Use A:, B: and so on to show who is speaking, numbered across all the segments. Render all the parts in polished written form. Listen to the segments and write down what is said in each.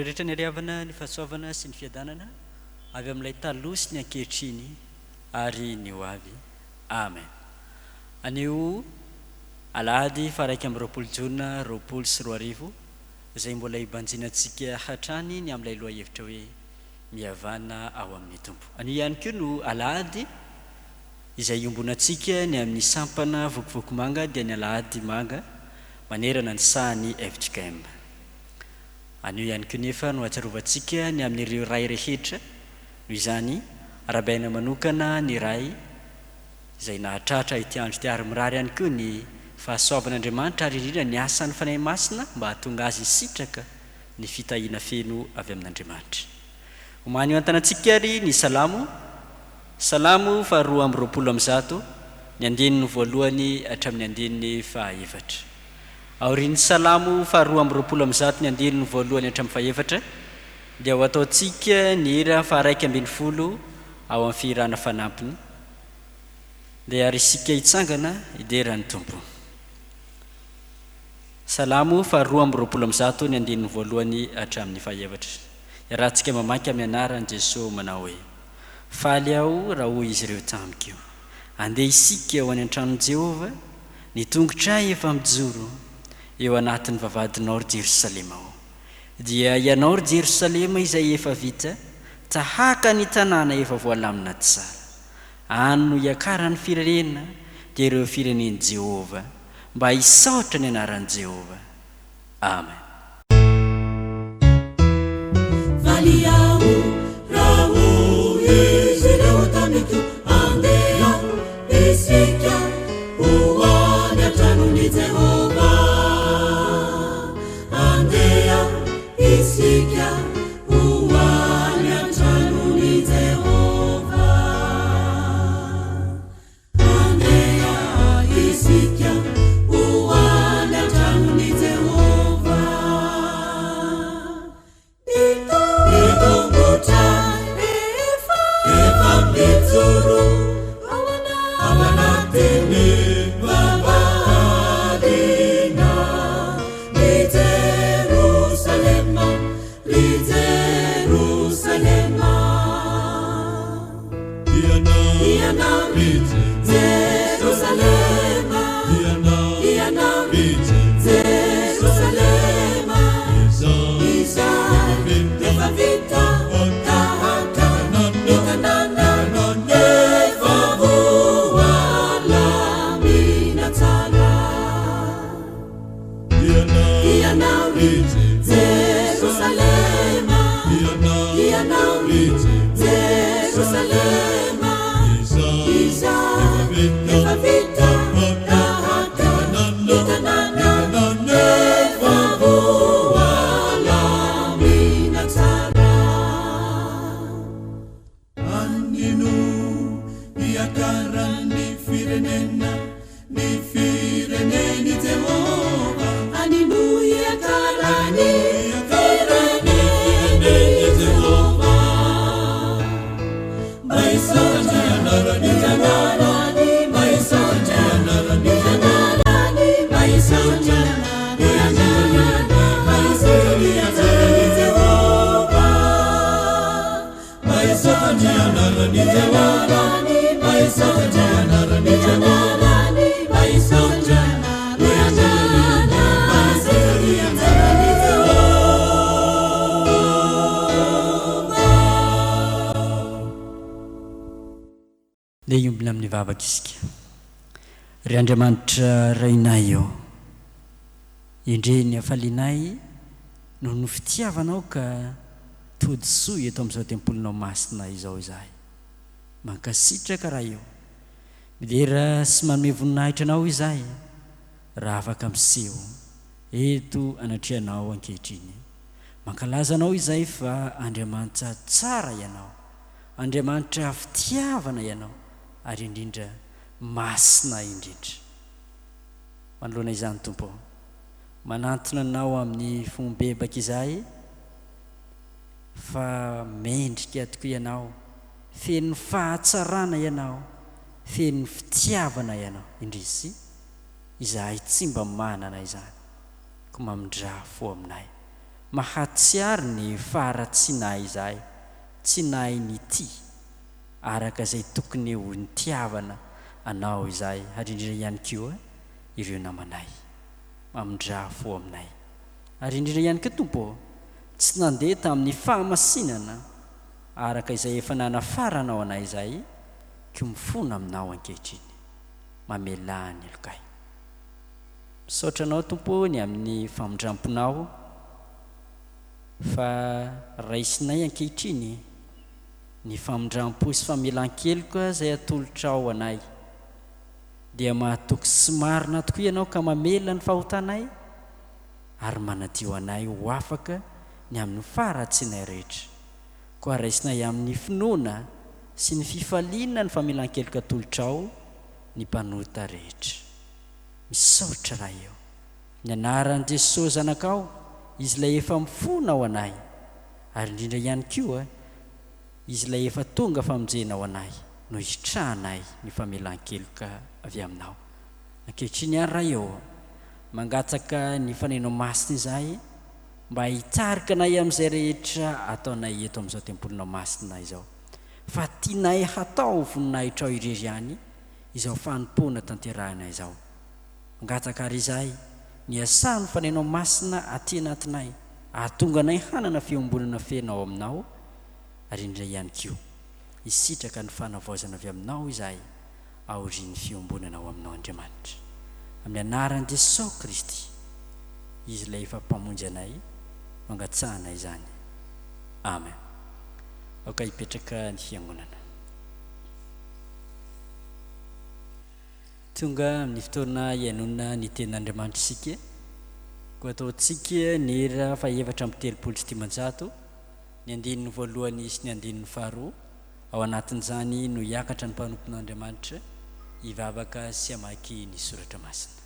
A: rehetra ny ariavana ny fahasoavana sy ny fiadanana avy amin'ilay taloha sy ny ankehitriny ary ny ho avy. Amen. Anio Alahady faraiky amby roapolo Jona roapolo sy roa arivo izay mbola ibanjinantsika hatrany ny amin'ilay loha hevitra hoe mihavàna ao amin'ny Tompo. Anio ihany koa no Alahady izay iombonantsika ny amin'ny sampana vokovoko manga dia ny Alahady manga manerana ny sahany FJKM. Anio ihany koa nefa no atsarovantsika ny amin'ireo ray rehetra noho izany arabaina manokana ny ray izay nahatratra ity andro ty ary mirary ihany koa ny fahasoavan'Andriamanitra ary indrindra ny asan'ny fanahy masina mba hahatonga azy sitraka ny fitahiana feno avy amin'Andriamanitra. Omany io antanantsika ary ny salamo faharoa amby roapolo amby zato ny andininy voalohany hatramin'ny andininy fahaefatra. Aorian'ny salamo faharoa amby roapolo amby zato ny andininy voalohany hatramin'ny fahaefatra dia ho ataontsika ny hira faharaiky ambin'ny folo ao amin'ny fihirana fanampiny dia ary isika hitsangana hideran'ny Tompo. Salamo faharoa amby roapolo amby zato ny andininy voalohany hatramin'ny fahaefatra. Rahantsika mamaky amin'ny anaran'i Jesosy manao hoe: faly aho raha hoy izy ireo tamiko, andeha isika ho any an-tranon'i Jehova, ny tongotra efa mijoro eo anatin'ny vavahadinao ry Jerosalema ao. Dia ianao ry Jerosalema izay efa vita, tahaka ny tanàna efa voalamina tsara. Any no hiakaran'ny firenena dia ireo firenen'i Jehova, mba hisaotra ny anaran'i Jehova. Amen. Le iombina amin'ny vavaka isika. Ry Andriamanitra rainay eo, indre ny hafalianay noho ny fitiavanao ka tody-soa eto amin'izao tempolinao masina izao izahay. Mankasitraka raha eo, midera sy manome voninahitra anao izahay raha afaka miseho eto anatrehanao ankehitriny. Mankalaza anao izahay fa Andriamanitra tsara ianao, Andriamanitra fitiavana ianao, ary indrindra masina indrindra. Manoloana izany Tompo, manantona anao amin'ny fombebaka izahay fa mendrika tokoa ianao, feno fahatsarana ianao, feno fitiavana ianao. Indrisy izahay tsy mba manana izany, ko mamindra fo aminay. mahatsiary ny faratsianahy izahay tsy nahay ny ty araka izay tokony ho nitiavana anao izahay ary indrindra ihany koa ireo namanay mamindra fo aminay ary indrindra ihany koa Tompo tsy nandeha tamin'ny fahamasinana araka izay efa nanafaranao anay izay ko mifona aminao ankehitriny mamelany elokay misaotra anao Tompo ny amin'ny famindramponao fa raisinay ankehitriny ny famindrampo sy famelan-keloka izay atolotra ao anay dia mahatoky sy marina tokoa ianao ka mamela ny fahotanay ary manadio anay ho afaka ny amin'ny faratsinay rehetra koa raisinay amin'ny finoana sy ny fifaliana ny famelan-keloka atolotra ao ny mpanota rehetra misaotra raha eo ny anaran'i Jesosy zanakao izy ilay efa mifona ao anay ary indrindra ihany koa izy ilay efa tonga famonjena ao anay no hitrahanay ny famelan-keloka avy aminao ankehitriny ary raha eo mangatsaka ny faneno masina izahay mba hitarika anay amin'izay rehetra ataonay eto amin'izao tempolinao masina izao fa tianay hatao voninahitra ao irery ihany izao fanompona tanterahana izao mangatsaka ary izahay ny asany faneno masina aty anatinay ahatonga anay hanana fiombonana fenao aminao ary indray ihany koa isitraka ny fanavaozana avy aminao izahay aorian'ny fiombonana ao aminao Andriamanitra amin'ny anaran'i Jesosy Kristy izy ilay efa mpamonjy anay mangatsahana izany amen oka hipetraka ny fiangonana tonga amin'ny fotoana ianona ny tenin'Andriamanitra isika koa ataontsika ny era fahaefatra amby telopolo sy dimanjato ny andininy voalohany sy ny andininy faharoa ao anatin'izany no hiakatra ny mpanompon'Andriamanitra hivavaka sy hamaky ny soratra masina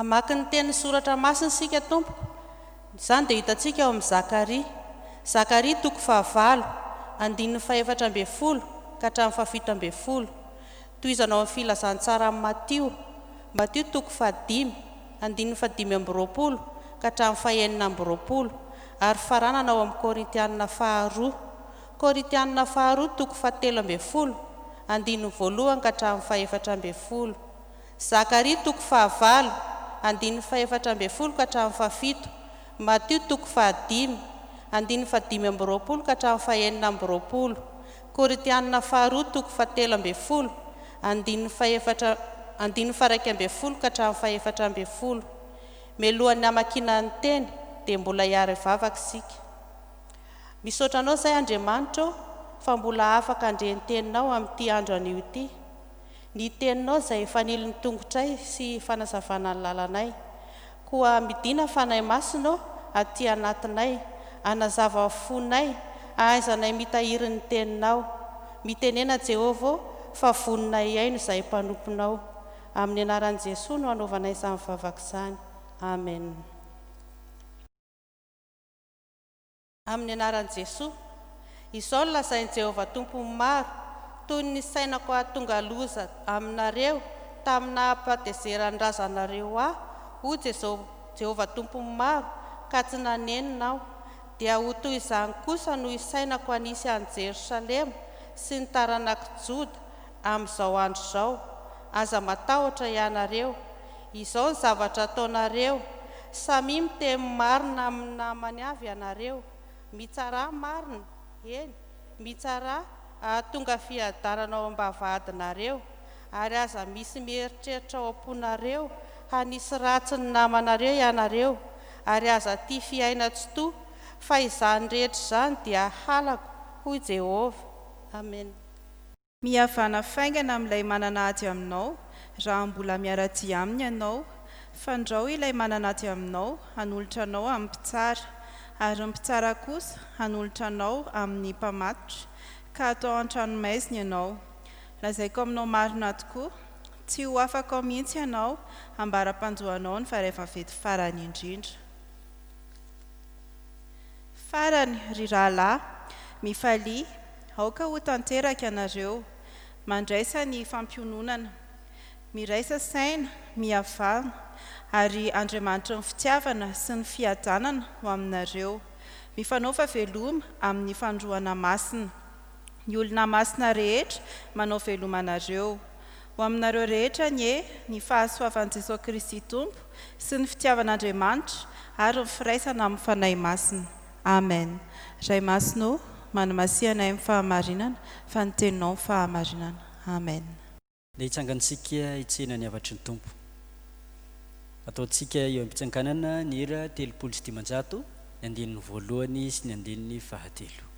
B: Amaky ny teny soratra masina sika Tompo izany dia hitantsika ao amin'ny Zakaria toko 9 andininy 7:10 ka hatramin'ny 7:10 toy izanao amin'ny filazantsara amin'ny Matio toko 5 andininy 5:20 ka hatramin'ny 9:20 ary faranana ao amin'ny Korintianina faharoa toko 7:10 andininy 1 ka hatramin'ny 4:10 Zakaria toko 9 andininy 7:10 ka hatramin'ny 7 Matio toko 5 andininy 5:20 ka hatramin'ny 9:20 Korintianina faharoa toko 7:10 andininy 1:10 ka hatramin'ny 4:10 melohan'ny amakina ny teny dia mbola hiary vavaka isika misaotra anao izay Andriamanitra fa mbola afaka handre ny teninao amin'ity andro anio ity ny teninao izay faniliny tongotray sy fanazavana ny lalanay koa midina fanay masinao aty anatinay anazava fonay ahaizanay mitahiry ny teninao mitenena Jehovah fa vonina iaino izay mpanomponao. Amin'ny anaran'i Jesosy no anaovanay izany vavaka izany. Amen. Amin'ny anaran'i Jesosy, izao no lazain'i Jehovah Tompo maro toy ny sainako ahatonga loza aminareo tamina ampatezeran-drazanareo aho, ho Jehovah Tompo maro ka tsy naneninao, dia ho toy izany kosa no isainako anisy any Jerosalema sy ny taranaka Joda amin'izao andro izao. Aza matahotra ianareo, izao ny zavatra ataonareo, samy miteny marina amin'ny namany avy ianareo, mitsara marina, eny, mitsara ahatonga fiadanana ao am-bavahadinareo, ary aza misy mieritreritra ao am-ponareo hanisy ratsy ny namanareo ianareo, ary aza tia fiaina tsy toa, fa izany rehetra izany dia halako hoy Jehovah. Amen.
C: Mihavàna faingana amin'ilay manana ady aminao, raha mbola miara-dia aminy ianao, fandrao ilay manana ady aminao, hanolotra anao amin'ny mpitsara, ary ny mpitsara kosa hanolotra anao amin'ny mpamatotra, ka atao an-tranomaizina ianao. Lazaiko aminao marina tokoa, tsy ho afaka ao mihitsy ianao ambara-panjohanao ny farehefa-vety farany indrindra. Farany ry rahalahy, mifalia, aoka ho tanteraka ianareo, mandraisa ny fampiononana, miraisa saina, mihavàna, ary Andriamanitra ny fitiavana sy ny fiadanana ho aminareo, mifanaova veloma amin'ny fandroana masina. Ny olona masina rehetra manao veloma anareo, ho aminareo rehetra ny fahasoavan'i Jesosy Kristy Tompo sy ny fitiavan'Andriamanitra ary ny firaisana amin'ny fanahy masina. Amen. Ray masino, manamasiana amin'ny fahamarinana, fa ny teninao amin'ny fahamarinana. Amen.
A: Dia hitsangantsika hitsena ny avatry ny Tompo. Ataontsika eo am-pitsanganana ny hira 3:7, ny andinin'ny voalohany sy ny andinin'ny fahatelo.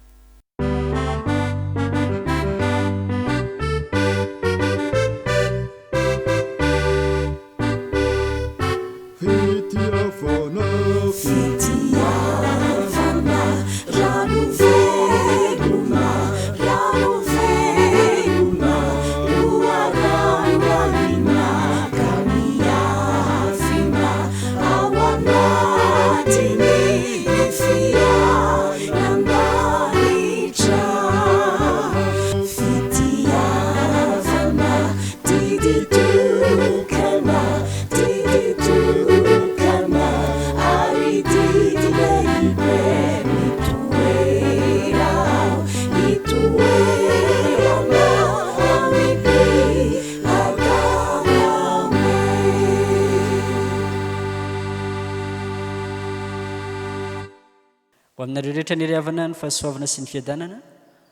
A: Aminareo rehetra niryhavana ny fahasoavana sy ny fiadanana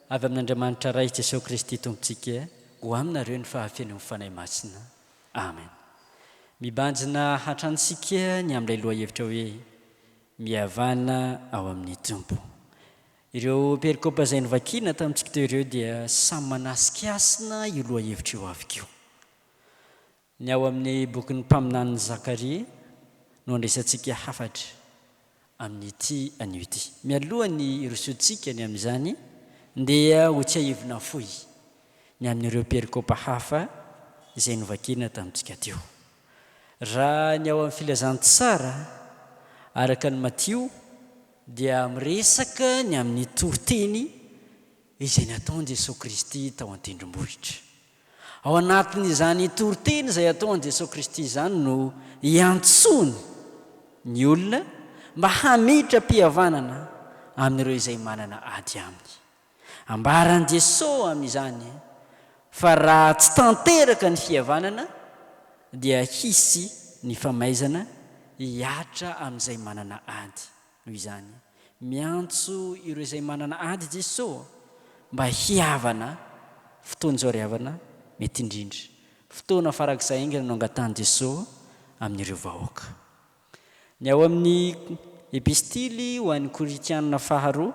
A: avy amin'Andriamanitra ray Jesosy Kristy Tompontsika, ho aminareo ny fahafen'ny fanahy masina. Amen. Mibanjina hatrantsika ny amin'ilay lohahevitra hoe mihavàna ao amin'ny Tompo. Ireo perikopa izay novakiana tamintsika teo ireo dia samy manasikasina io lohahevitra io avy. Ny ao amin'ny bokin'ny mpaminan'ny Zakaria no andraisantsika hafatra amin'ity an'ity. Mialohany irosoantsika ny amin'izany dia ho tsy haivina foy ny amin'ireo perikopa hafa izay novakiana tamintsika teo. Raha ny ao amin'ny filazantsara araka ny Matio dia miresaka ny amin'ny toroteny izay nataon'i Jesosy Kristy tao an-tendrombohitra. Ao anatin'izany toroteny izay ataon'i Jesosy Kristy izany no iantsony ny olona mba hamiditra mpihavanana amin'ireo izay manana ady aminy. Ambaran'i Jesosy amin'izany fa raha tsy tanteraka ny fihavanana dia hisy ny famaizana hiatra amin'izay manana ady. Noho izany miantso ireo izay manana ady Jesosy mba hiavana fotoana izao ry havana mety indrindra. Fotoana farak'izay ingana no angatany Jesosy amin'ireo vahoaka. Ny ao amin'ny epistily ho an'ny Koritianina faharoa,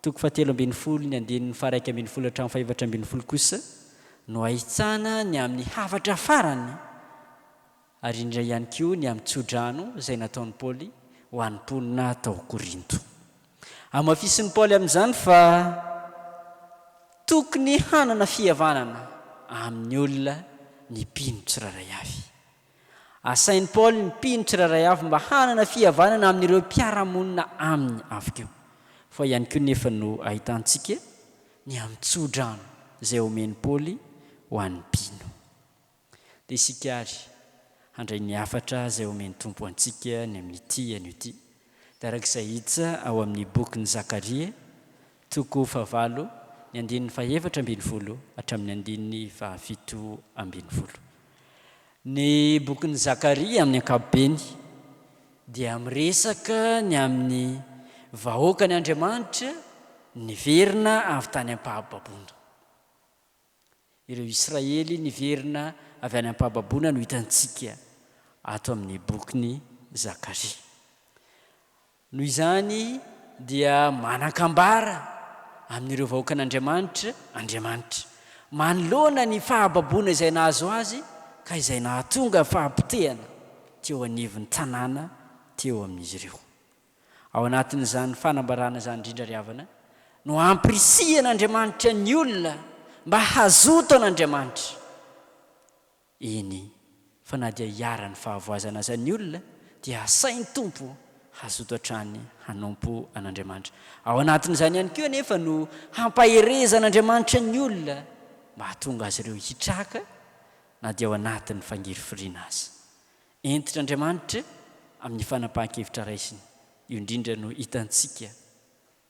A: 7:12 ny andinin'ny 1:12 hatramin'ny 7:12 kosa no ahitsana ny amin'ny havatra farany, ary indray ihany koa ny amin'ny tsodrano izay nataon'i Paoly ho an'ny mponina tao Korinto. Amafisin'i Paoly amin'izany fa tokony hanana fihavanana amin'ny olona ny mpino tsiraray avy. Asainy Paoly ny mpino tsiraray avy mba hanana fihavanana amin'ireo mpiaramonina aminy avokeo. Fa ihany koa nefa no ahitantsika ny amitsodrano izay omeny Paoly ho an'ny mpino. Dia isika ary handray ny afatra izay omeny Tompo antsika ny amin'ity an'ity. Dia arak'izay hita ao amin'ny boky ny Zakaria toko 9 ny 7:11 hatramin'ny 7:20. Ny boky ny Zakaria amin'ny ankapobeny dia miresaka ny amin'ny vahoaka ny Andriamanitra niverina avy tany am-pahababoana. Ireo Israely niverina avy any am-pahababoana no hitantsika ato amin'ny boky ny Zakaria. Noho izany dia manakambara amin'ireo vahoaka n'Andriamanitra, manoloana ny fahababoana izay nahazo azy ka izay nahatonga fahampitehana teo anivon'ny tanàna teo amin'izy ireo. Ao anatin'izany fanambarana izany indrindra ry havana no ampirisihana ny olona mba hazoto an'Andriamanitra. Eny, fa na dia hiara ny fahavoazana azy ny olona dia asainy Tompo hazoto hatrany hanompo an'Andriamanitra. Ao anatin'izany ihany koa nefa no hampaherezan'Andriamanitra ny olona mba hahatonga azy ireo hitraka na dia ao anatin'ny fangirifiriana azy. Entitr'Andriamanitra amin'ny fanapahan-kevitra raisiny. Io indrindra no hitantsika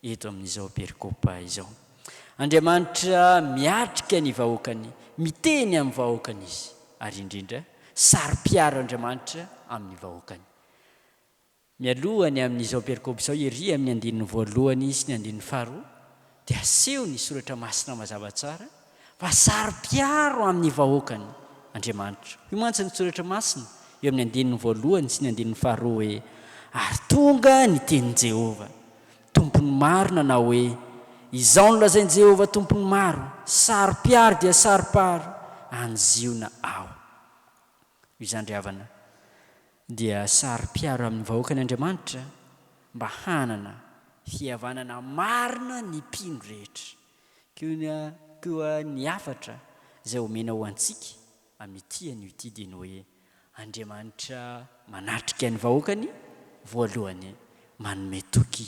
A: eto amin'izao perikopa izao. Andriamanitra miatrika ny vahoakany, miteny amin'ny vahoakany izy, ary indrindra sary-piaro Andriamanitra amin'ny vahoakany. Mialohany amin'izao perikopa izao ery amin'ny 1 sy ny 2 dia aseho ny soratra masina mazava tsara fa sary-piaro amin'ny vahoakany Andriamanitra. Io mantsy ny soratra masina eo amin'ny 1 sy ny 2 hoe ary tonga ny tenin' Jehova tompony maro nanao hoe izao no lazain'i Jehova tompony maro, sary-piaro dia sary-paro anziona ao. Izany ry havana dia sary-piaro amin'ny vahoakany Andriamanitra mba hanana fihavanana marina ny mpino rehetra. Koa ny afatra izay omena ho antsika amin'ity an'ity dia ny hoe Andriamanitra manatrika ny vahoakany voalohany manome toky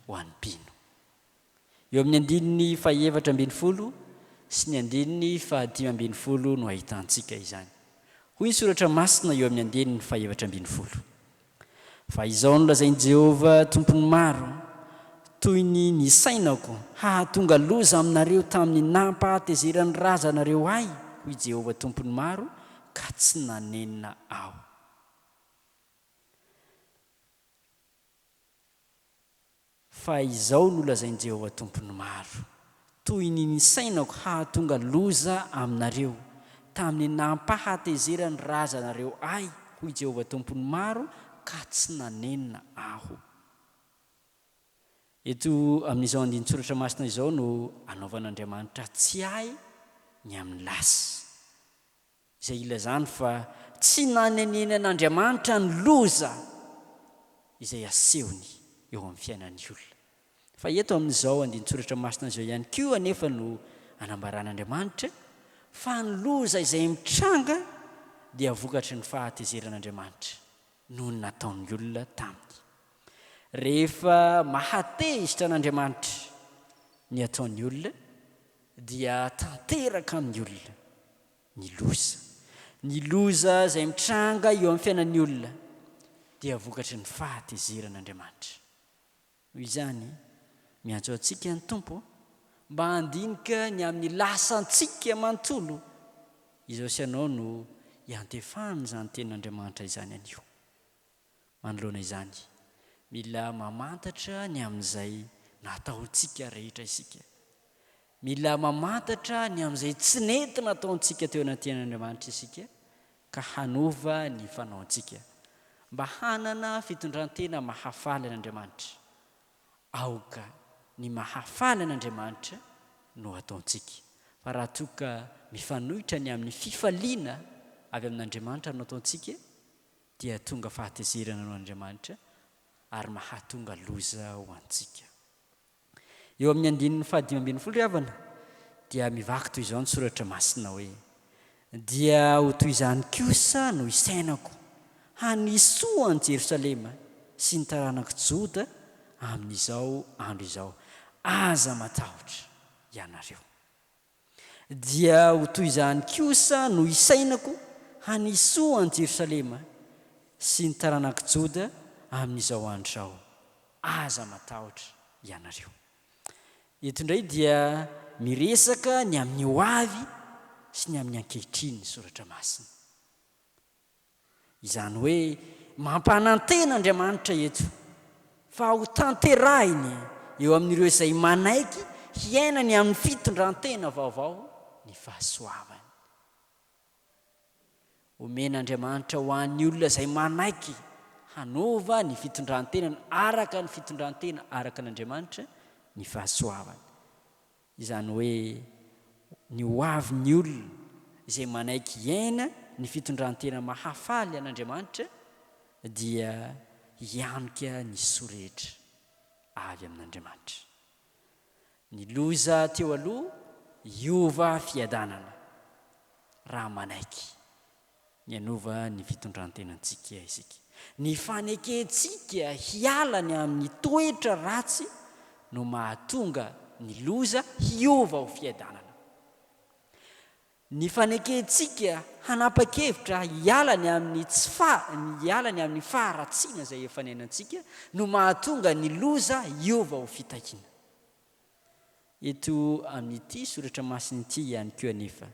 A: ho an'ny mpino. Eo amin'ny 7:20 sy ny 15:10 no ahitantsika izany. Hoy ny soratra masina eo amin'ny 7:20. Fa izao no lazain'i Jehova tompony maro toy ny nisainako hahatonga loza aminareo tamin'ny nampahatezerany razanareo ahy, hoy Jehova tompony maro, ka tsy nanenina aho. Fa izao no lazain'i Jehova tompony maro toy ny nisainako hahatonga loza aminareo tamin'ny nampahatezerany razanareo ahy, hoy Jehova tompony maro, ka tsy nanenina aho. Eto amin'izao andin-tsoratra masina izao no anaovan'Andriamanitra tsy ahy ny amin'ny lasy, izay ilazany fa tsy nanenena an'Andriamanitra ny loza izay asehony eo amin'ny fiainan'ny olona. Fa eto amin'izao andin-tsoratra masina izao ihany koa anefa no anambaran'Andriamanitra fa ny loza izay mitranga dia vokatry ny fahatezeran'Andriamanitra noho ny nataon'ny olona taminy. Rehefa mahatezitra an'Andriamanitra ny ataon'ny olona dia tanteraka amin'ny olona ny loza izay mitranga eo amin'ny fiainan'ny olona dia vokatry ny fahatezeran'Andriamanitra. Noho izany miantso antsika ny Tompo mba handinika ny amin'ny lasantsika manontolo izao sy anao no hiantefany izany tenin'Andriamanitra izany anio. Manoloana izany mila mamantatra ny amin'izay nataontsika rehetra isika, mila mamantatra ny amin'izay tsy nety nataontsika teo anatin'Andriamanitra isika, ka hanova ny fanaontsika mba hanana fitondrantena mahafaly an'Andriamanitra. Aoka ny mahafaly an'Andriamanitra no ataontsika. Fa raha toka mifanohitra ny amin'ny fifaliana avy amin'Andriamanitra no ataontsika dia tonga fahatezerana an'Andriamanitra ary mahatonga loza ho antsika. Eo amin'ny 15:10 ry havana dia mivaky toy izao ny soratra masina hoe dia ho toy izany kosa no isainako hanisoany Jerosalema sy ny taranako Joda amin'izao andro izao. Aza matahotra ianareo. Dia ho toy izany kosa no isainako hanisoany Jerosalema sy ny taranako Joda amin'izao andro izao. Aza matahotra ianareo. Eto indray dia miresaka ny amin'ny hoavy sy ny amin'ny ankehitriny ny soratra masina. Izany hoe mampanantena Andriamanitra eto fa ho tanterahiny eo amin'ireo izay manaiky hiainany amin'ny fitondrantena vaovao ny fahasoavany. Omen'Andriamanitra ho an'ny olona izay manaiky hanova ny fitondrantena araka ny fitondrantena araka n'Andriamanitra ny fahasoavany. Izany hoe ny hoavy ny olona izay manaiky hiaina ny fitondrantena mahafaly an'Andriamanitra dia hianika ny sorehetra avy amin'Andriamanitra. Ny loza teo aloha hiova fiadanana raha manaiky ny hanova ny fitondrantenantsika isika. Ny fanekentsika hialany amin'ny toetra ratsy no mahatonga ny loza hiova ho fiadanana. Ny fanekentsika hanapa-kevitra hialany amin'ny hialany amin'ny faharatsiana izay efa niainantsika no mahatonga ny loza hiova ho fitahiana. Eto amin'ity soratra masina ity ihany koa anefa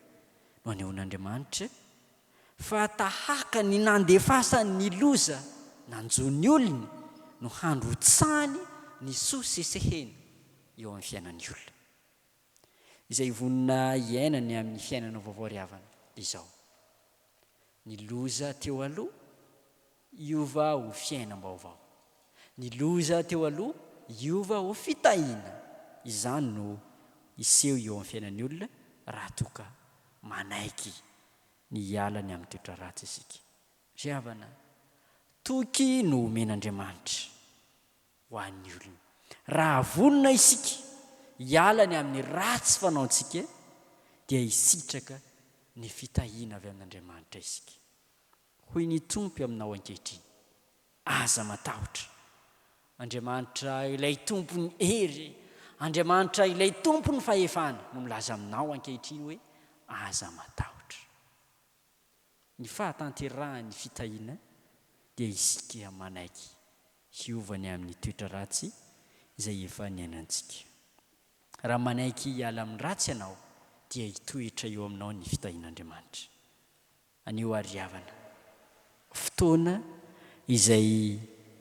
A: no anehoan'Andriamanitra fa tahaka ny nandefasany loza nanjon'ny olony no handrotsahany ny soseseheny eo amin'ny fiainan'ny olona. Izay vonina hiainany amin'ny fiainana vaovao ry havana izao. Ny loza teo aloha hiova ho fiainam-baovao. Ny loza teo aloha hiova ho fitahiana. Izany no iseho eo amin'ny fiainan'ny olona raha toka manaiky ny hialany amin'ny toetra ratsy isika. Ry havana, toky no omen'Andriamanitra ho an'ny olona. Raha vonina isika hialany amin'ny ratsy fanaontsika dia hisitraka ny fitahiana avy amin'Andriamanitra isika. Hoy ny Tompo aminao ankehitriny, aza matahotra. Andriamanitra ilay tompony hery, Andriamanitra ilay tompony fahefana no milaza aminao ankehitriny hoe aza matahotra. Ny fahatanterahany fitahiana dia isika manaiky hiovany amin'ny toetra ratsy izay efa niainantsika. Raha manaiky hiala amin'ny ratsy ianao dia hitoetra eo aminao ny fitahian'Andriamanitra. Anio ary havana, fotoana izay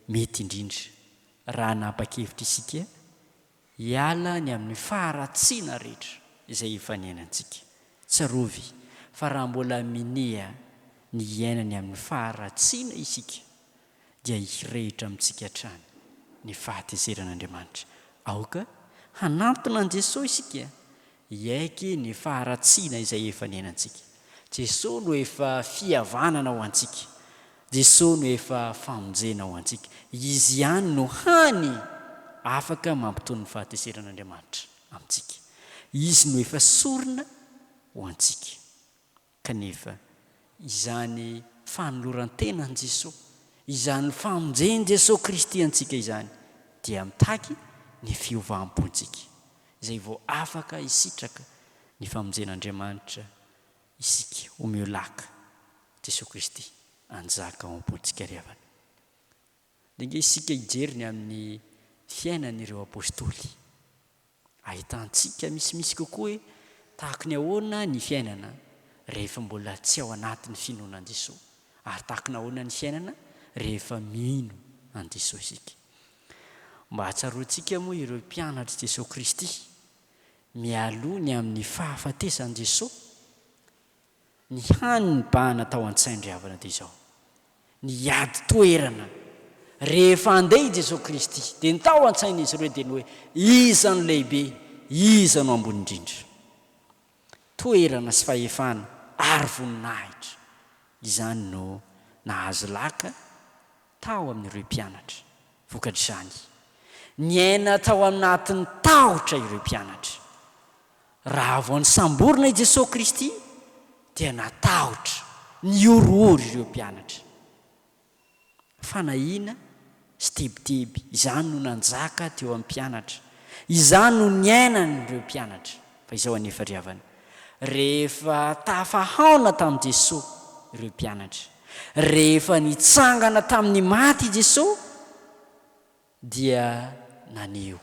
A: mety indrindra raha napa-kevitra isika hiala ny amin'ny faharatsiana rehetra izay efa niainantsika. Tsarovy fa raha mbola minia ny hiainany amin'ny faharatsiana isika dia hirehitra amintsika hatrany ny fahateseran'Andriamanitra. Aoka hanantona an' Jesosy isika hiaiky ny faharatsiana izay efa niainantsika. Jesosy no efa fihavanana ho antsika. Jesosy no efa famonjena ho antsika. Izy ihany no hany afaka mampitony ny fahateseran'Andriamanitra amintsika. Izy no efa sorona ho antsika. Kanefa izany fanoloran-tena an' Jesosy, izany famonjeny Jesosy Kristy antsika izany dia mitaky ny fiovampontsika izay vao afaka hisitraka ny famonjen'Andriamanitra isika omeo laka Jesosy Kristy anjaka ao am-pontsika ry havana. Dia inge isika hijeriny amin'ny fiainan'ireo apôstôly, ahitantsika misimisy kokoa hoe tahaka ny ahoana ny fiainana rehefa mbola tsy ao anatin'ny finoana an' Jesosy, ary tahaka ny ahoana ny fiainana rehefa mino an' Jesosy isika. Mba hatsaroantsika moa ireo mpianatra Jesosy Kristy mialoha ny amin'ny fahafatesan' Jesosy, ny hany ny bahana tao an-tsaindry havana dia izao, ny hiady toerana rehefa andeha Jesosy Kristy dia ny tao an-tsain'izy ireo dia ny hoe iza no lehibe, iza no ambony indrindra. Toerana sy fahefana ary voninahitra, izany no nahazo laka tao amin'ireo mpianatra. Vokatr'izany ny aina tao aminatin'ny tahotra ireo mpianatra. Raha vao ny samborina i Jesosy Kristy dia natahotra ny orory ireo mpianatra. Fanahina sy tebiteby izany no nanjaka teo amin'ny mpianatra, izany no niainany ireo mpianatra. Fa izao anefa ry havana, rehefa tafahaona tamin'i Jesosy ireo mpianatra, rehefa nitsangana tamin'ny maty Jesosy, dia naneo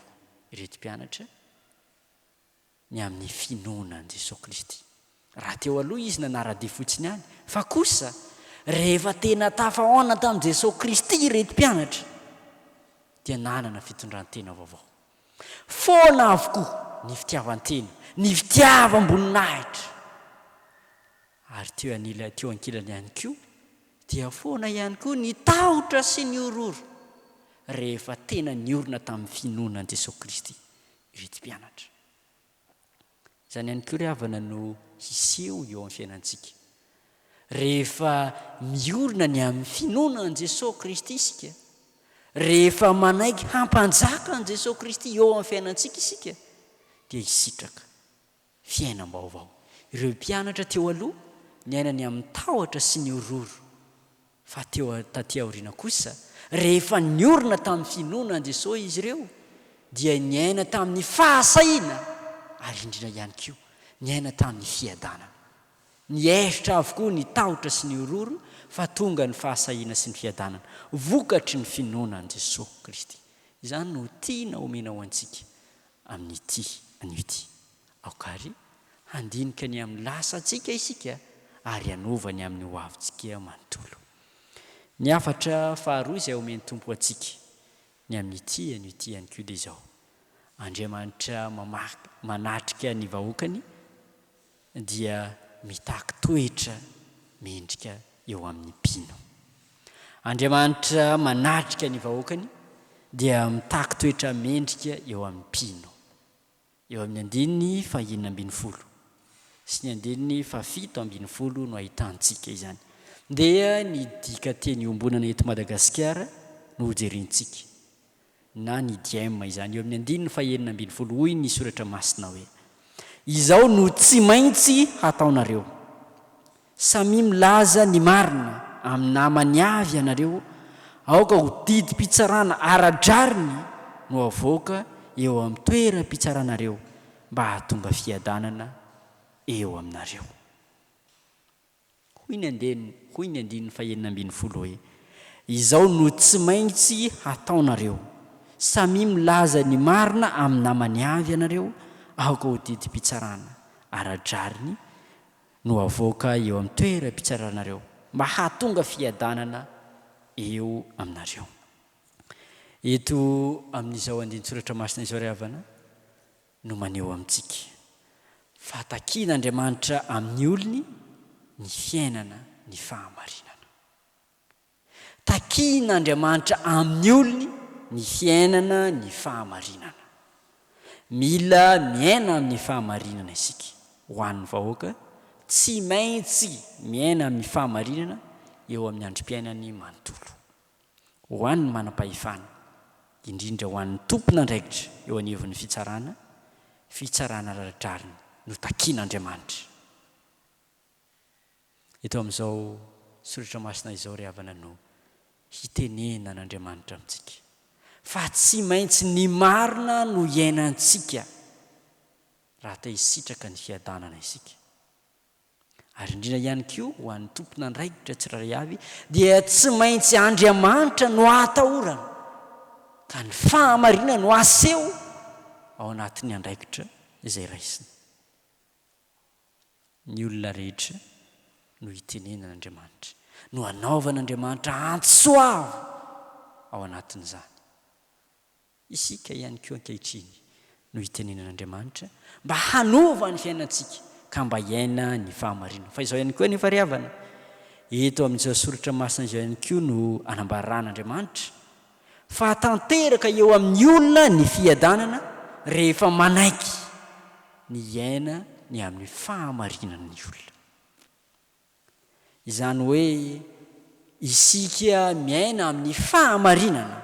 A: ireto mpianatra ny amin'ny finoanan'i Jesosy Kristy. Raha teo aloha izy nanara-dia fotsiny any, fa kosa rehefa tena tafahaona tamin'i Jesosy Kristy ireto mpianatra, dia nanana fitondrantena vaovao. Foana avokoa ny fitiavan-tena, ny fitiavam-boninahitra. Ary teo ankilany ihany koa dia foana ihany koa ny tahotra sy ny ororo rehefa tena niorina tamin'ny finoanan'i Jesosy Kristy ireto mpianatra. Izany ihany koa ry havana no hiseho eo amin'ny fiainantsika. Rehefa miorina ny amin'ny finoanan'i Jesosy Kristy isika, rehefa manaiky hampanjaka an'i Jesosy Kristy eo amin'ny fiainantsika isika, dia hisitraka fiainam-baovao. Ireo mpianatra teo aloha niainany amin'ny tahotra sy ny ororo, fa taty aoriana kosa rehefa niorina tamin'ny finoanan'i Jesosy izy ireo, dia niaina tamin'ny fahasahiana, ary indrindra ihany koa niaina tamin'ny fiadanana. Niaisitra avokoa ny tahotra sy ny ororo, fa tonga ny fahasahiana sy ny fiadanana, vokatry ny finoanan'i Jesosy Kristy. Izany no tiana omena ho antsika amin'ity an'ity. Aokary handinika ny amin'ny lasantsika isika, ary hanovany amin'ny hoavintsika manontolo. Ny hafatra faharoa izay omeny Tompo antsika ny amin'ity an'ity ihany koa dia izao: Andriamanitra manatrika ny vahoakany dia mitaky toetra mendrika eo amin'ny mpino. Andriamanitra manatrika ny vahoakany dia mitaky toetra mendrika eo amin'ny mpino. Eo amin'ny 5:20 sy ny 7:20 no ahitantsika izany. Dia ny dika teny ombonana eto Madagasikara no hojerintsika, na ny dième izany. Eo amin'ny 5:20 hoy ny soratra masina hoe: izao no tsy maintsy hataonareo, samy milaza ny marina amin'ny namany avy ianareo, aoka ho didim-pitsarana ara-draniny no avoaka eo amin'ny toeram-pitsaranareo, mba hahatonga fiadanana eo aminareo. Hoy ny 5:20 hoe: izao no tsy maintsy hataonareo, samy milaza ny marina amin'ny namany avy ianareo, aoka ho didim-pitsarana ara-draniny no avoaka eo amin'ny toeram-pitsaranareo, mba hahatonga fiadanana eo aminareo. Eto amin'izao andinin-tsoratra masina izao ry havana no maneho amintsika fa takian'Andriamanitra amin'ny olony ny fiainana ny fahamarinana. Takian'Andriamanitra amin'ny olony ny fiainana ny fahamarinana. Mila miaina amin'ny fahamarinana isika. Ho an'ny vahoaka tsy maintsy miaina amin'ny fahamarinana eo amin'ny androm-piainany manontolo. Ho an'ny manam-pahefana, indrindra ho an'ny tompona andraikitra eo anivon'ny fitsarana ara-draniny no takian'Andriamanitra. Eto amin'izao soratra masina izao ry havana no hitenena n'Andriamanitra amintsika fa tsy maintsy ny marina no iainantsika raha ta hisitraka ny fiadanana isika. Ary indrindra ihany koa ho an'ny tompona andraikitra tsirairay avy dia tsy maintsy Andriamanitra no atahorana, ka ny fahamarinana no aseho ao anatin'ny andraikitra izay raisiny. Ny olona rehetra no hitenenan'Andriamanitra, no anaovan'Andriamanitra antsoavo ao anatin'izany. Isika ihany koa ankehitriny no hitenenan'Andriamanitra mba hanova ny fiainantsika ka mba hiaina ny fahamarinana. Fa izao ihany koa nefa ry havana, eto amin'izao soratra masina izao ihany koa no anambaran'Andriamanitra fa tanteraka eo amin'ny olona ny fiadanana rehefa manaiky ny iaina ny amin'ny fahamarinan'ny olona. Izany hoe isika miaina amin'ny fahamarinana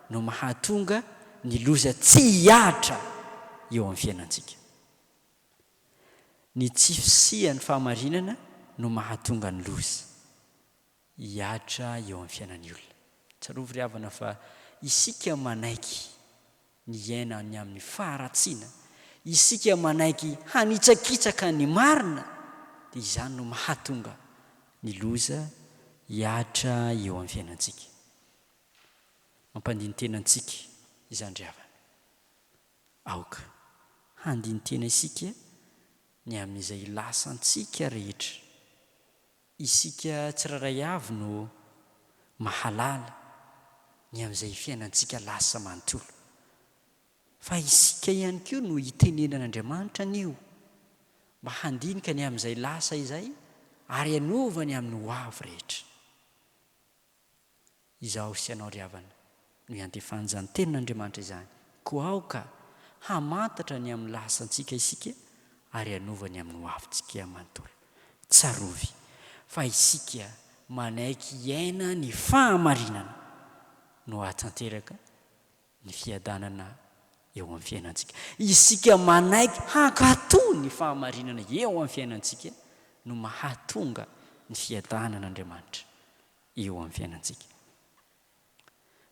A: no mahatonga ny loza tsy hiatra eo amin'ny fiainantsika. Ny tsy fisian'ny fahamarinana no mahatonga ny loza hiatra eo amin'ny fiainan'ny olona. Tsarovy ry havana fa isika manaiky ny iaina ny amin'ny faharatsiana, isika manaiky hanitsakitsaka ny marina, dia izany no mahatonga ny loza hiatra eo amin'ny fiainantsika. Mampandiny tenantsika izany ry havana. Aoka handiny tena isika ny amin'izay lasantsika rehetra. Isika tsiraray avy no mahalala ny amin'izay fiainantsika lasa manontolo. Fa isika ihany koa no hitenenan'Andriamanitra anio mba handinika ny amin'izay lasa izay ary hanovany amin'ny ho avy rehetra. Izaho sy ianao ry havana no hiantefana izany tenin'Andriamanitra izany. Koa aoka hamantatra ny amin'ny lasantsika isika ary hanovany amin'ny ho avintsika manontolo. Tsarovy fa isika manaiky iaina ny fahamarinana no hatanteraka ny fiadanana eo amin'ny fiainantsika. Isika manaiky hankatoa ny fahamarinana eo amin'ny fiainantsika no mahatonga ny fiadanan'Andriamanitra eo amin'ny fiainantsika.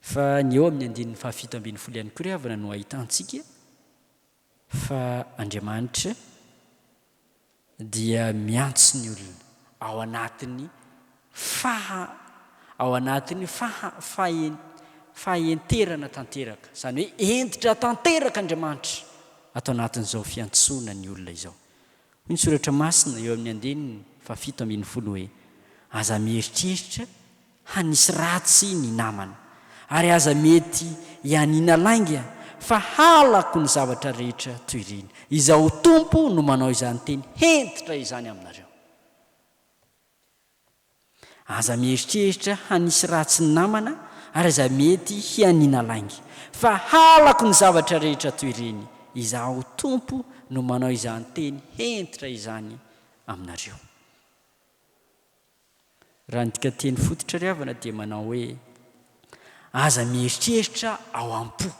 A: Fa ny eo amin'ny 7:1 ihany koa ry havana no ahitantsika fa Andriamanitra dia miantso ny olona ao anatin'ny fahenterana tanteraka, izany hoe entitra tanteraka Andriamanitra atao anatin'izao fiantsoana ny olona izao. Ny soratra masina eo amin'ny 7:10 hoe aza mieritreritra hanisy ratsy ny namana ary aza mety hianina lainga fa halako ny zavatra rehetra toy ireny. Izaho Tompo no manao izany teny entitra izany aminareo. Aza mieritreritra hanisy ratsy ny namana ary aza mety hianina lainga fa halako ny zavatra rehetra toy ireny. Izaho Tompo no manao izany teny entitra izany aminareo. Raha nytika teny fototra ry havana dia manao hoe aza mieritreritra ao am-po.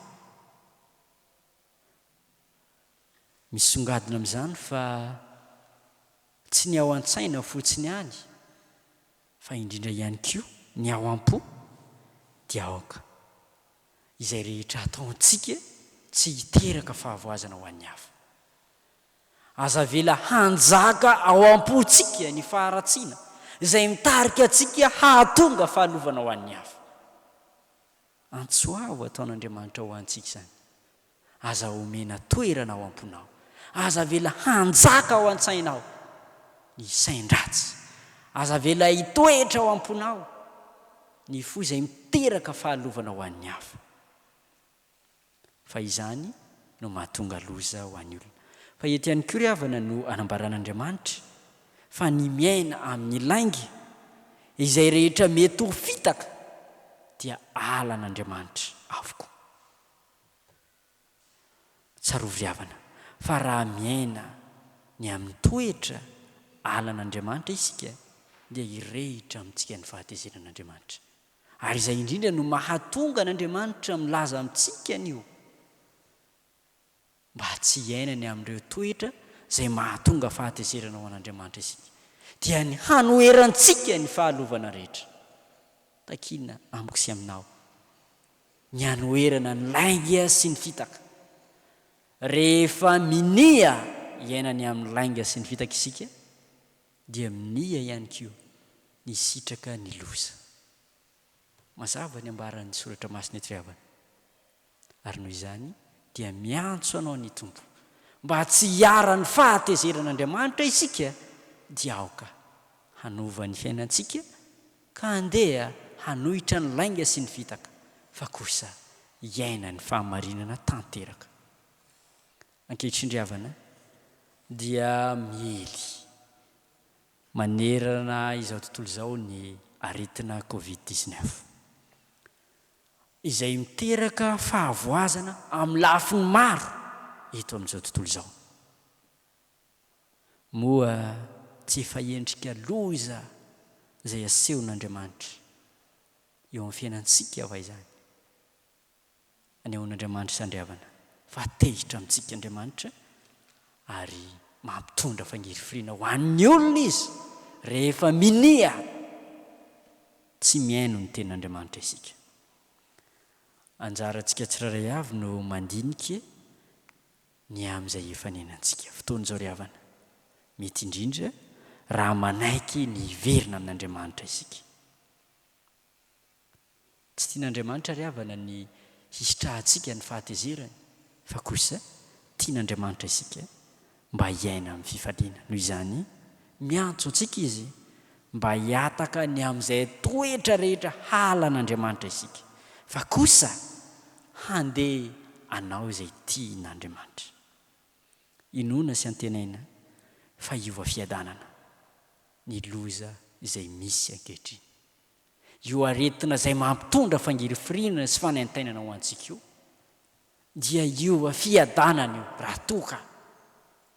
A: Misongadina amin'izany fa tsy ny ao an-tsaina fotsiny ihany fa indrindra ihany koa ny ao am-po dia aoka izay rehetra ataontsika tsy hiteraka fahavoazana ho an'ny hafa. Aza vela hanjaka ao am-pontsika ny faharatsiana izay mitarika antsika hahatonga fahalovana ho an'ny hafa. Antsoavo ataon'Andriamanitra ho antsika izany. Aza omena toerana ao am-ponao. Aza vela hanjaka ao an-tsainao ny sain-dratsy. Aza vela hitoetra ao am-ponao ny fo izay miteraka fahalovana ho an'ny hafa. Fa izany no mahatonga loza ho an'ny olona. Fa eto ihany koa ry havana no anambaran'Andriamanitra fa ny miaina amin'ny lainga izay rehetra mety ho fitaka dia alan'Andriamanitra avokoa. Tsarovy ry havana fa raha miaina ny amin'ny toetra alan'Andriamanitra isika dia hirehitra amintsika ny fahatezenan'Andriamanitra. Ary izay indrindra no mahatonga n'Andriamanitra milaza amintsika anio mba tsy hiainany amin'ireo toetra izay mahatonga fahatezerana ho an'Andriamanitra isika, dia ny hanoerantsika ny fahalovana rehetra. Takina amiko sy aminao ny hanoerana ny lainga sy ny fitaka. Rehefa minia hiainany amin'ny lainga sy ny fitaka isika dia minia ihany koa ny sitraka ny loza. Mazava ny ambaran'ny soratra masina eto ry havana. Ary noho izany dia miantso anao ny Tompo mba tsy hiara-ny fahatezeran'Andriamanitra isika dia aoka hanova ny fiainantsika ka andeha hanohitra ny lainga sy ny fitaka fa kosa hiaina ny fahamarinana tanteraka. Ankehitriny ry havana dia miely manerana izao tontolo izao ny aretina Covid-19 izay miteraka fahavoazana amin'ny lafiny maro eto amin'izao tontolo izao. Moa tsy efa endrika loza izay asehon'Andriamanitra eo amin'ny fiainantsika va izany. Anehoan'Andriamanitra izany ry havana fa tehitra amintsika Andriamanitra ary mampitondra fangerifirina ho an'ny olona izy rehefa minia tsy miaino ny ten'Andriamanitra isika. Anjarantsika tsiraray avy no mandiniky ny amin'izay efa nenantsika fotoan'izao ry havana, mety indrindra raha manaiky ny hiverina amin'Andriamanitra isika. Tsy tian'Andriamanitra ry havana ny hisitrahantsika ny fahatezerany, fa kosa tian'Andriamanitra isika mba hiaina amin'ny fifaliana. Noho izany miantso antsika izy mba hiataka ny amin'izay toetra rehetra halan'Andriamanitra isika, fa kosa handeha anao izay tian'Andriamanitra. Inona sy antenaina fa iova fiadanana ny loza izay misy ankehitriny, io aretina izay mampitondra fangirifirina sy fanaintainana ho antsika io dia iova fiadanana io raha toka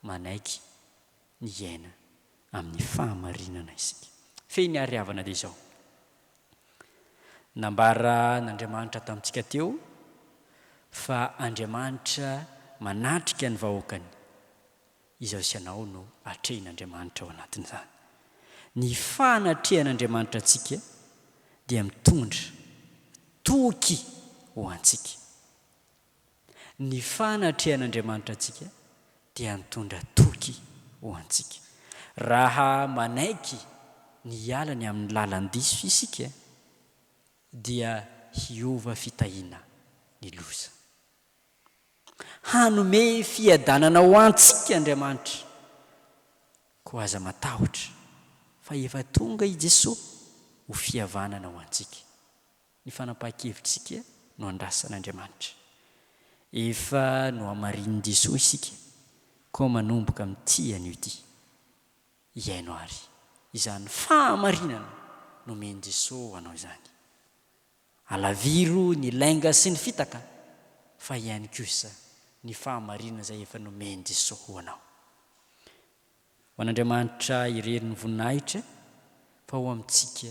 A: manaiky ny iaina amin'ny fahamarinana isika. Feny ariavana dia izao nambara n'Andriamanitra tamintsika teo fa Andriamanitra manatrika ny vahoakany. Izao sy anao no atrehin'Andriamanitra ao anatin'izany. Ny fanatrehan'Andriamanitra antsika dia mitondra toky ho antsika. Ny fanatrehan'Andriamanitra antsika dia mitondra toky ho antsika. Raha manaiky ny hialany amin'ny lalan-diso isika dia hiova fitahiana ny loza. Hanome fiadanana ho antsika Andriamanitra, ko aza matahotra fa efa tonga i Jesosy ho fihavanana ho antsika. Ny fanapahan-kevitritsika no andrasan'Andriamanitra. Efa no hamarin'i Jesosy isika, ko manomboka amin'ity anio ity. Iaino ary izany fahamarinana nomeny Jesosy anao izany. Alaviro ny lainga sy ny fitaka, fa ihany kosa ny fahamarinana izay efa nomeny Jesosy ho anao. Ho an'Andriamanitra irery ny voninahitra, fa ho amintsika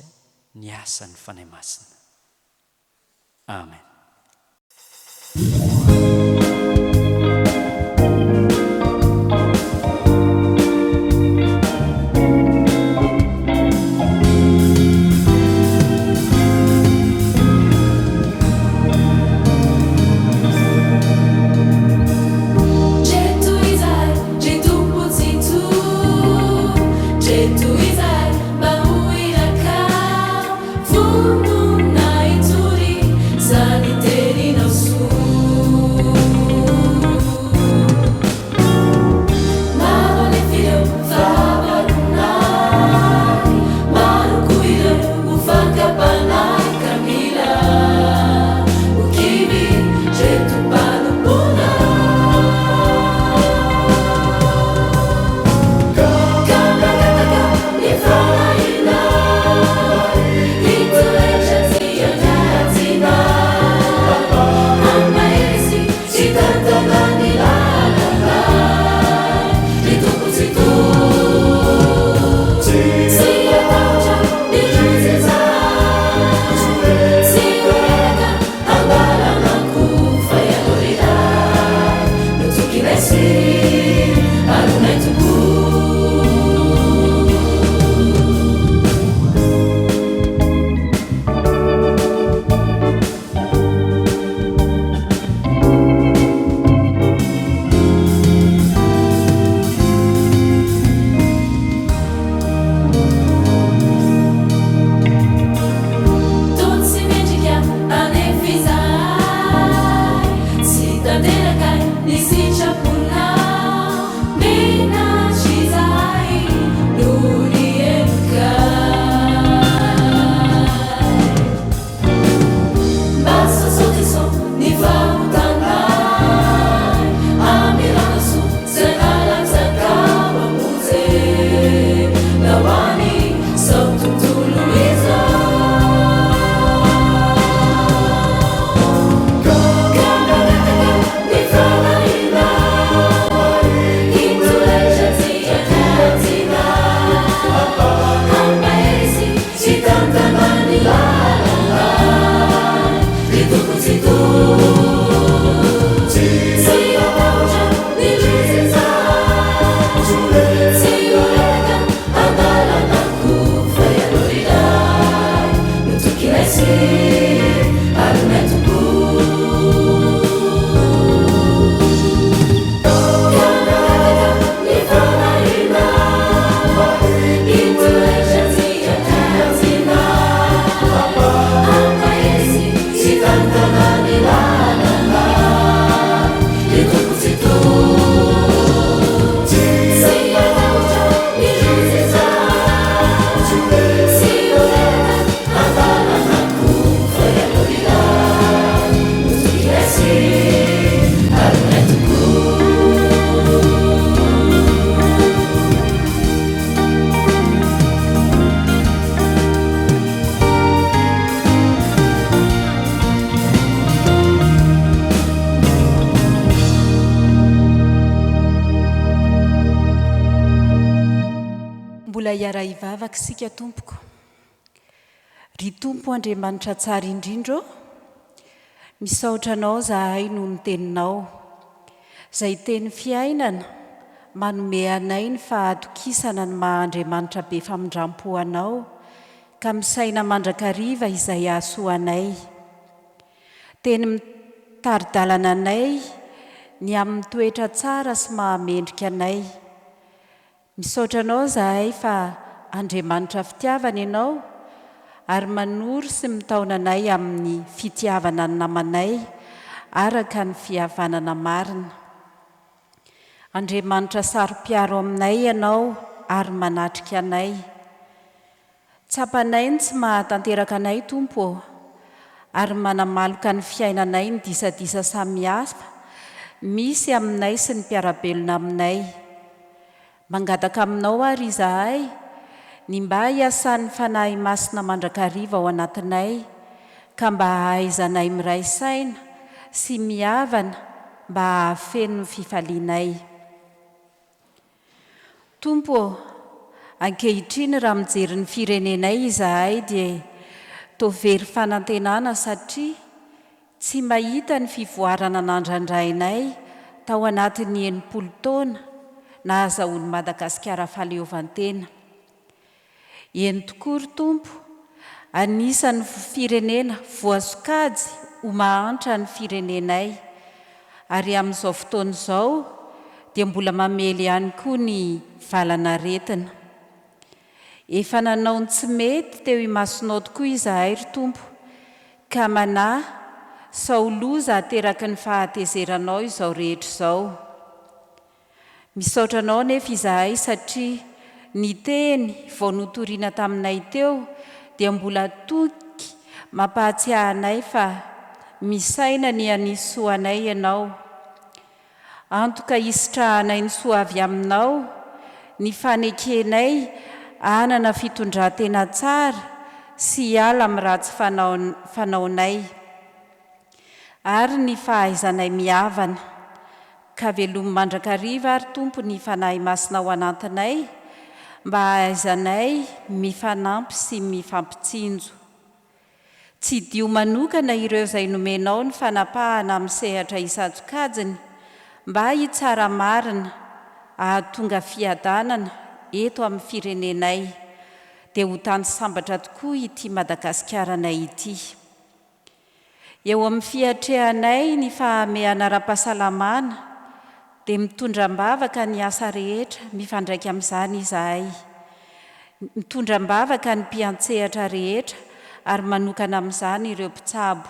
A: ny asan'ny fanahy masina. Amen.
D: hiara ivavaka sika tompoko. Ry tompo Andriamanitra tsara indrindro, misaotra anao zahay no miteninao. Zay teny fiainana manome anay ny fahatokisana ny Mahandriamanitra be famindrampo anao, ka misaina mandrakariva izay ahasoanay. Teny mitaridalana anay ny amin'ny toetra tsara sy mahamendrika anay. Misaotra anao zahay fa Andriamanitra fitiavana ianao, ary manoro sy mitaona anay amin'ny fitiavana ny namanay araka ny fihavanana marina. Andriamanitra saro-piaro aminay ianao ary manatrika anay. Tsapanay ny tsy mahatanteraka anay Tompo, ary manamaloka ny fiainanay ny disadisa samihafa misy aminay sy ny mpiarabelona aminay. Mangataka aminao ary izahay ny mba hiasan'ny fanahy masina mandrakariva ao anatinay, ka mba hahaizanay miray saina sy mihavana mba hahafeno ny fifalianay. Tompo, ankehitriny raha mijery ny firenenay izahay dia toa very fanantenana satria tsy mahita ny fivoarana nandrandrainay tao anatin'ny 80 taona nahazahoan'i Madagasikara fahaleovantena. Eny tokoa ry Tompo, anisan'ny firenena voasokajy ho mahantra ny firenenay, ary amin'izao fotoana izao dia mbola mamely ihany koa ny valanaretina. Efa nanao ny tsy mety teo imasonao tokoa izahay ry Tompo, ka manahy sao loza ateraky ny fahatezeranao izao rehetra izao. Misaotra anao nefa izahay satria ny teny vao notoriana taminay teo dia mbola toky mampahatsiahy anay fa misaina ny anisy soanay ianao. Antoka hisitrahanay ny soa avy aminao, ny fanekenay hanana fitondran-tena tsara sy hiala amin'ny ratsy fanaonay, ary ny fahaizanay mihavana. Ka velomy mandrakariva ary Tompo ny fanahy masina ao anatinay, mba hahaizanay mifanampy sy mifampitsinjo. Tsy dio manokana ireo izay nomenao ny fanapahana amin'ny sehatra isantsokajiny, mba hitsara marina ahatonga fiadanana eto amin'ny firenenay, dia ho tany sambatra tokoa ity Madagaskaranay ity. Eo amin'ny fiatrehanay ny fahameana ara-pahasalamana, dia mitondram-bavaka ny asa rehetra mifandraika amin'izany izahay. Mitondram-bavaka ny mpiantsehatra rehetra ary manokana amin'izany ireo mpitsabo.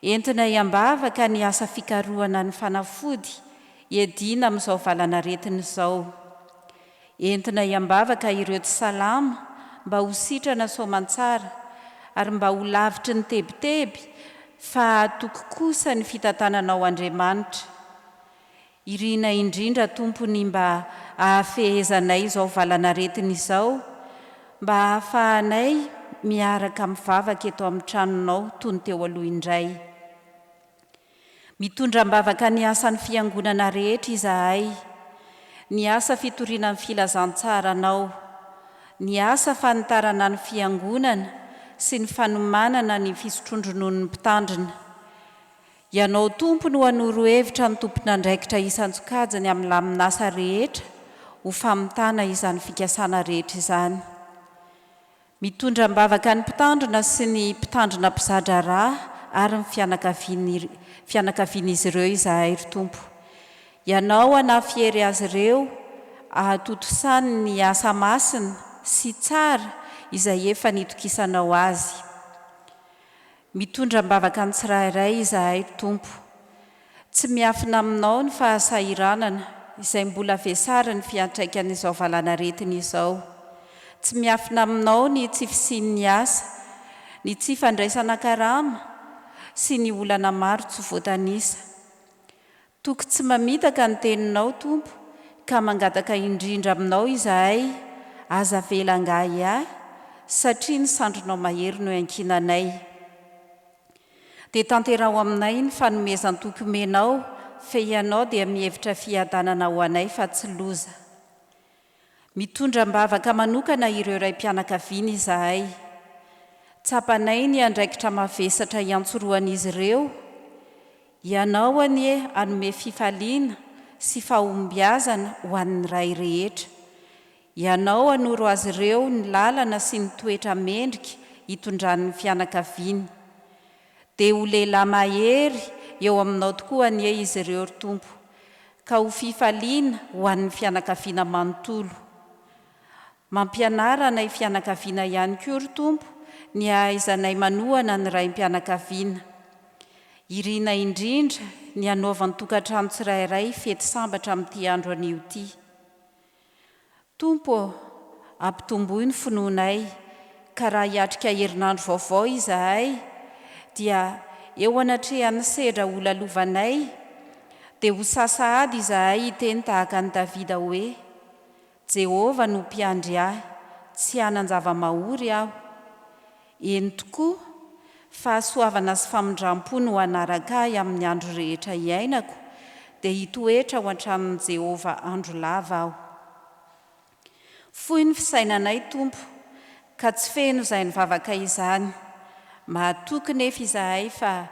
D: Entina hiambavaka ny asa fikarohana ny fanafody hiadina amin'izao valanaretina izao. Entina hiambavaka ireo tsy salama mba ho sitrana soamantsara, ary mba ho lavitry ny tebiteby fa hatoky kosa ny fitantananao Andriamanitra. Irina indrindra Tompo ny mba hahafehezanay izao valanaretina izao, mba hahafahanay miaraka mivavaka eto amin'ny tranonao toy ny teo aloha indray. Mitondram-bavaka ny asan'ny fiangonana rehetra izahay, ny asa fitoriana ny filazantsaranao, ny asa fanitarana ny fiangonana sy ny fanomanana ny fisotrondronon'ny mpitandrina. Ianao Tompo no hanoro hevitra ny tompona andraikitra isantsokajiny amin'ny lamin'asa rehetra ho famitana izany fikasana rehetra izany. Mitondram-bavaka ny mpitandrina sy ny mpitandrina mpizadra rà ary ny fianakavian'izy ireo izahay ry Tompo. Ianao hanafiery azy ireo ahatotosany ny asa masina sy tsara izay efa nitokisanao azy. Mitondram-bavaka ny tsirairay izahay ry Tompo. Tsy miafina aminao ny fahasairanana izay mbola vesary ny fiantraikany izao valanaretina izao. Tsy miafina aminao ny tsy fisian'ny asa, ny tsy fandraisana karama sy ny olana maro tsy voatanisa. Toky tsy mamitaka ny teninao Tompo, ka mangataka indrindra aminao izahay, aza vela angahy ahy, satria ny sandronao mahery no iankinanay. Dia tanterao aminay ny fanomezan-toky omenao, fa ianao dia mihevitra fiadanana ho anay fa tsy loza. mitondra mbavaka manokana ireo ray mpianakaviana izahay. Tsapanay ny andraikitra mavesatra iantsoroan'izy ireo. Ianao anie anome fifaliana sy fahombiazana ho an'ny ray rehetra. Ianao anoro azy ireo ny lalana sy ny toetra mendrika hitondran'ny fianakaviana. Dia ho lehilahy mahery eo aminao tokoa anie izy ireo Tompo, ka ho fifaliana ho an'ny fianakaviana manontolo. Mampianarana ny fianakaviana ihany koa Tompo ny ahaizanay manohana ny ray mpianakaviana. Irina indrindra ny anaovan'ny tokantrano tsirairay fety sambatra amin'ity andro anio ity. Tompo, ampitomboy ny finoanay, ka raha hiatrika herinandro vaovao izahay, dia eo anatrehan'ny sedra olalovanay, dia ho sasahady izahay hiteny tahaka ny Davida hoe: Jehova no mpiandry ahy, tsy hanan-java-mahory aho. Eny tokoa, fahasoavana sy famindram-po no hanaraka ahy amin'ny andro rehetra iainako, dia hitoetra ho an-tranon'i Jehova andro lava aho. Fohy ny fisainanay Tompo, ka tsy feno izay nivavaka izany. Mahatoky nefa izahay fa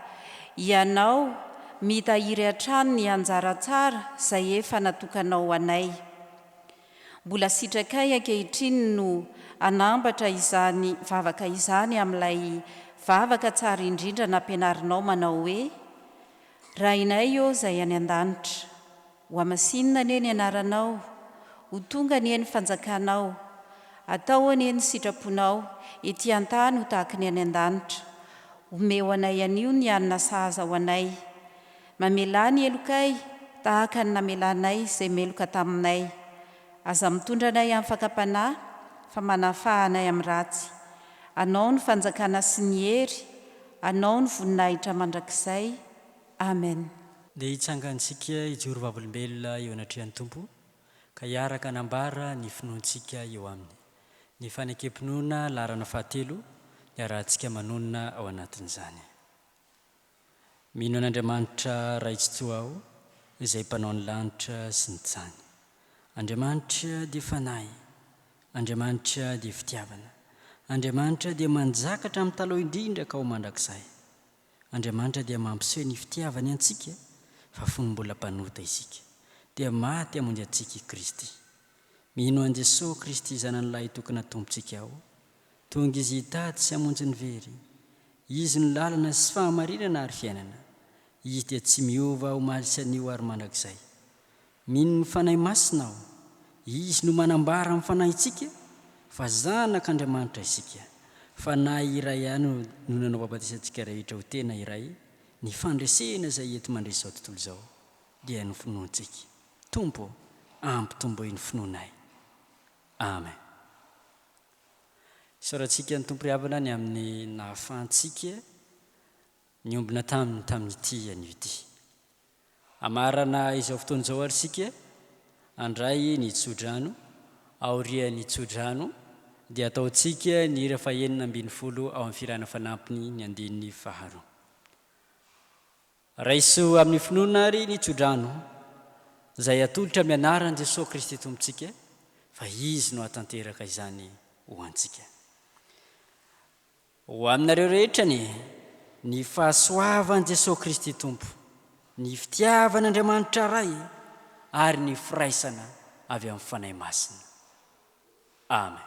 D: ianao mitahiry hatrany ny anjara tsara izay efa natokanao anay. Mbola sitrakay ankehitriny no anambatra izany vavaka izany amin'ilay vavaka tsara indrindra nampianarinao manao hoe: Rainay eo izay any an-danitra, ho amasinina anie ny anaranao, ho tonga anie ny fanjakanao, atao anie ny sitraponao, ety an-tany ho tahaka ny any an-danitra. Omeo anay anio ny anina sahaza ho anay. Mamela ny elokay tahaka ny namelanay izay meloka taminay. Aza mitondra anay amin'ny fakapanahy, fa manafahanay amin'ny ratsy. Anao ny fanjakana sy ny hery, anao ny voninahitra mandrakizay. Amen.
A: Dia hitsangantsika hijoro vavolombelona eo anatrehan'ny Tompo, ka hiaraka anambara ny finoantsika eo aminy. Ny fanekempinoana larana fahatelo, ny arahantsika manonona ao anatin'izany. Mino an'Andriamanitra raitsoa aho, izay mpanao ny lanitra sy ny tany. Andriamanitra dia fanahy, Andriamanitra dia fitiavana, Andriamanitra dia manjakatra amin'ny taloha indrindra ka ho mandrakizay. Andriamanitra dia mampiseho ny fitiavany antsika, fa fony mbola mpanota isika, dia maty hamonjy antsika i Kristy. Mino an Jesosy Kristy zanan'lahy tokana tompontsika ao, tonga izy hitady sy hamonjy ny very. Izy ny lalana sy fahamarinana ary fiainana. Izy dia tsy miova ho malisan'io ary mandrakizay. Mino ny fanahy masina aho, izy no manambara amin'ny fanahintsika, fa zanak'Andriamanitra isika. Fanahy iray ihany no nanao babatisantsika rehetra ho tena iray, ny fandresena izay ety mandresy izao tontolo izao, dia ny finoantsika. Tompo, ampitomboy ny finoanay. Amen. Sorantsika ny Tompo ry havana ny amin'ny nahafahantsika ny ombina tamin'ity anio ity. Amarana izao fotoana izao ary sika, andray ny tsodrano, aoria ny tsodrano, dia ataontsika ny hira fahaenina ambin'ny folo ao amin'ny firana fanampiny ny andininy faharoa. Raiso amin'ny finoana ary ny tsodrano, izay atolotra amin'ny anaran'i Jesosy Kristy tompontsika, fa izy no hatanteraka izany ho antsika. Ho aminareo rehetra ny fahasoavan'i Jesosy Kristy Tompo, ny fitiavan'Andriamanitra ray, ary ny firaisana avy amin'ny fanahy masina. Amen.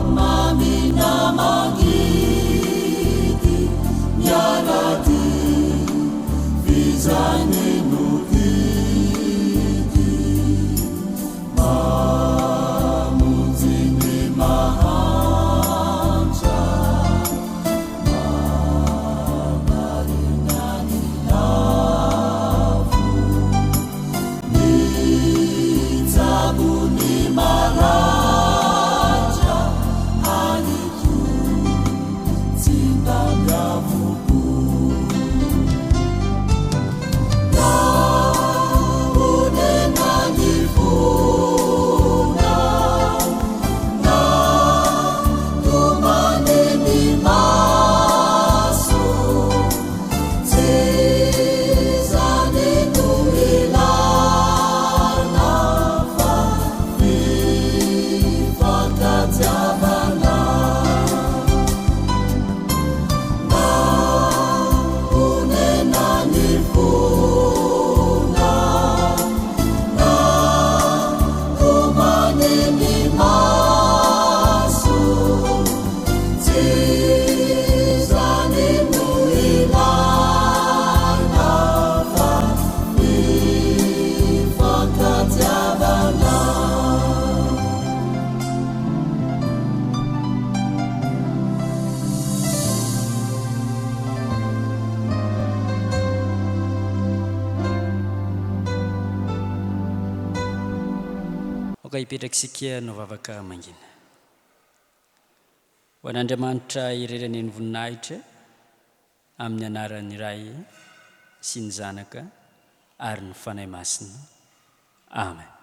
E: Mami na mangi
A: Ipetraksika no vavaka mangina ho an'Andriamanitra irerany ny voninahitra amin'ny anaran'ny Ray sy ny Zanaka ary ny fanahy masina. Amen.